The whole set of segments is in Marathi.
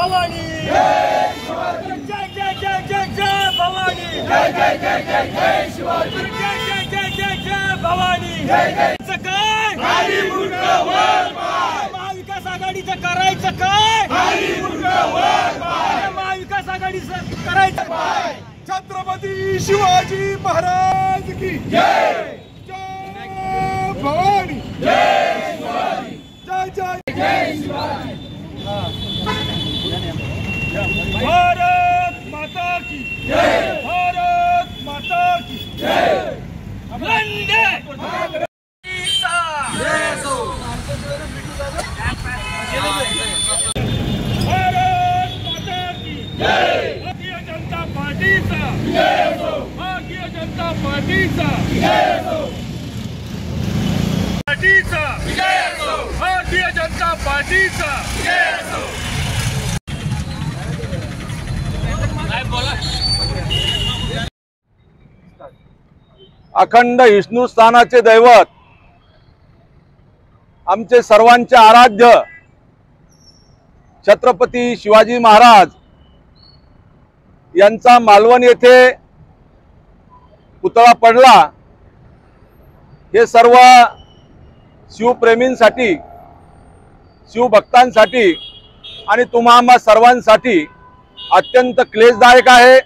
भवानी, जय जय जय जय जय जय भवानी, जय जय जय जय जय शिवाजी, जय जय जय जय जय भवानी, जय जय काय खाली मुंडकं वर पाय, महाविकास आघाडीचं करायचं काय खाली मुंडकं वर पाय, महाविकास आघाडीचं करायचं काय। छत्रपती शिवाजी महाराज की जय, जय भवानी, जय शिवाजी, जय जय जय शिवाजी। भारत माता की जय, भारत माता की जय, वंदे भारत माता की जय, भारतीय जनता पार्टीचा जय हो, भारतीय जनता पार्टीचा जय हो, पार्टीचा जय हो, भारतीय जनता पार्टीचा जय हो। अखंड हिंदुस्थानाचे दैवत, आमचे सर्वांचे आराध्य छत्रपती शिवाजी महाराज यांचा मालवण येथे पुतळा पडला। हे सर्व शिवप्रेमींसाठी, शिवभक्तांसाठी आणि तुम्हा सर्वांसाठी अत्यंत क्लेशदायक आहे,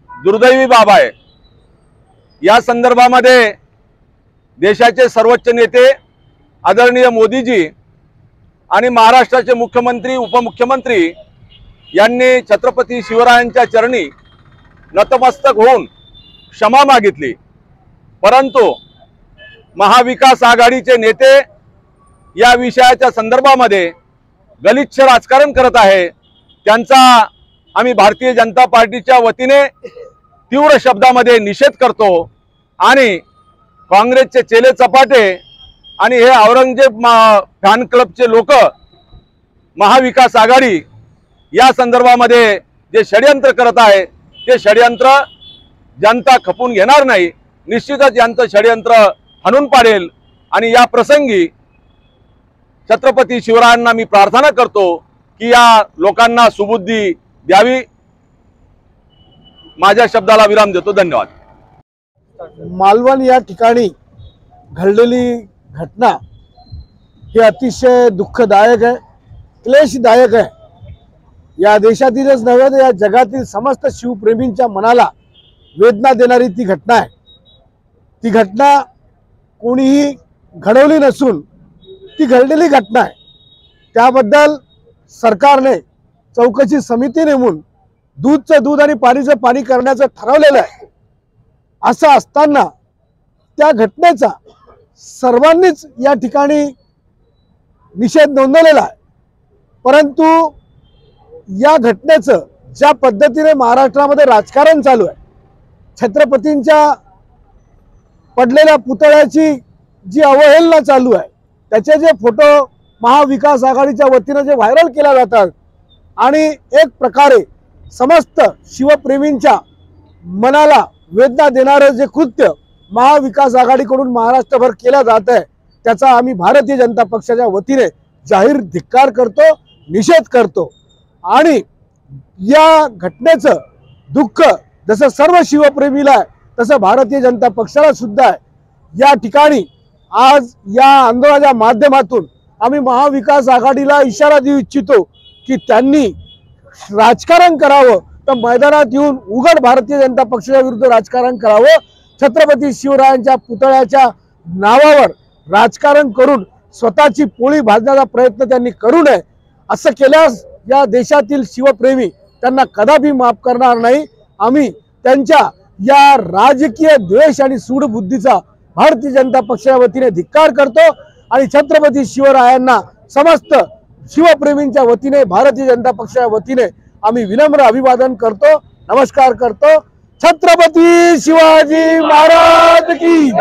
दुर्दैवी बाब आहे। या संदर्भामध्ये देशाचे सर्वोच्च नेते आदरणीय मोदीजी आणि महाराष्ट्राचे मुख्यमंत्री, उपमुख्यमंत्री यांनी छत्रपती शिवरायांच्या चरणी नतमस्तक होऊन क्षमा मागितली, परंतु महाविकास आघाडीचे नेते या विषयाच्या संदर्भामध्ये गलिच्छ राजकारण करत आहे। त्यांचा आम्ही भारतीय जनता पार्टीच्या वतीने तीव्र शब्दामध्ये निषेध करतो आणि काँग्रेसचे चेले चपाटे आणि हे औरंगजेब फॅन क्लबचे लोक महाविकास आघाडी या संदर्भामध्ये जे षडयंत्र करत आहे ते षडयंत्र जनता खपून घेणार नाही, निश्चितच यांचं षडयंत्र हाणून पाडेल। आणि या प्रसंगी छत्रपती शिवरायांना मी प्रार्थना करतो की या लोकांना सुबुद्धी द्यावी। माझ्या शब्दाला विराम देतो, धन्यवाद। मालवण या ठिकाणी घडलेली घटना ही अतिशय दुःखदायक आहे, क्लेशदायक आहे। या देशातीलच नव्हे तर या जगातील समस्त शिवप्रेमींच्या मनाला वेदना देणारी ती घटना आहे। ती घटना कोणीही घडवली नसून ती घडलेली घटना आहे। त्याबद्दल सरकारने चौकशी समिती नेमून दूधचं दूध आणि पाणीचं पाणी करण्याचं ठरवलेलं आहे। असं असताना त्या घटनेचा सर्वांनीच या ठिकाणी निषेध नोंदवलेला आहे, परंतु या घटनेचं ज्या पद्धतीने महाराष्ट्रामध्ये राजकारण चालू आहे, छत्रपतींच्या पडलेल्या पुतळ्याची जी अवहेलना चालू आहे, त्याचे जे फोटो महाविकास आघाडीच्या वतीने जे व्हायरल केले जातात आणि एक प्रकारे समस्त शिवप्रेमींच्या मनाला वेदना देणारे जे कृत्य महाविकास आघाडीकडून महाराष्ट्रभर केलं जात आहे, त्याचा आम्ही भारतीय जनता पक्षाच्या वतीने जाहीर धिक्कार करतो, निषेध करतो। आणि या घटनेचं दुःख जसं सर्व शिवप्रेमीला आहे तसं भारतीय जनता पक्षाला सुद्धा आहे। या ठिकाणी आज या आंदोलनाच्या माध्यमातून आम्ही महाविकास आघाडीला इशारा देऊ इच्छितो की त्यांनी राजकारण करावं तर मैदानात येऊन उघड भारतीय जनता पक्षाच्या विरुद्ध राजकारण करावं। छत्रपती शिवरायांच्या पुतळ्याच्या नावावर राजकारण करून स्वतःची पोळी भाजण्याचा प्रयत्न त्यांनी करू नये। असं केल्यास या देशातील शिवप्रेमी त्यांना कदापि माफ करणार नाही। आम्ही त्यांच्या या राजकीय द्वेष आणि सूडबुद्धीचा भारतीय जनता पक्षाच्या वतीने धिक्कार करतो आणि छत्रपती शिवरायांना समस्त शिवप्रेमींच्या वतीने भारतीय जनता पक्षाच्या वतीने आम्ही विनम्र अभिवादन करतो, नमस्कार करतो। छत्रपती शिवाजी महाराज की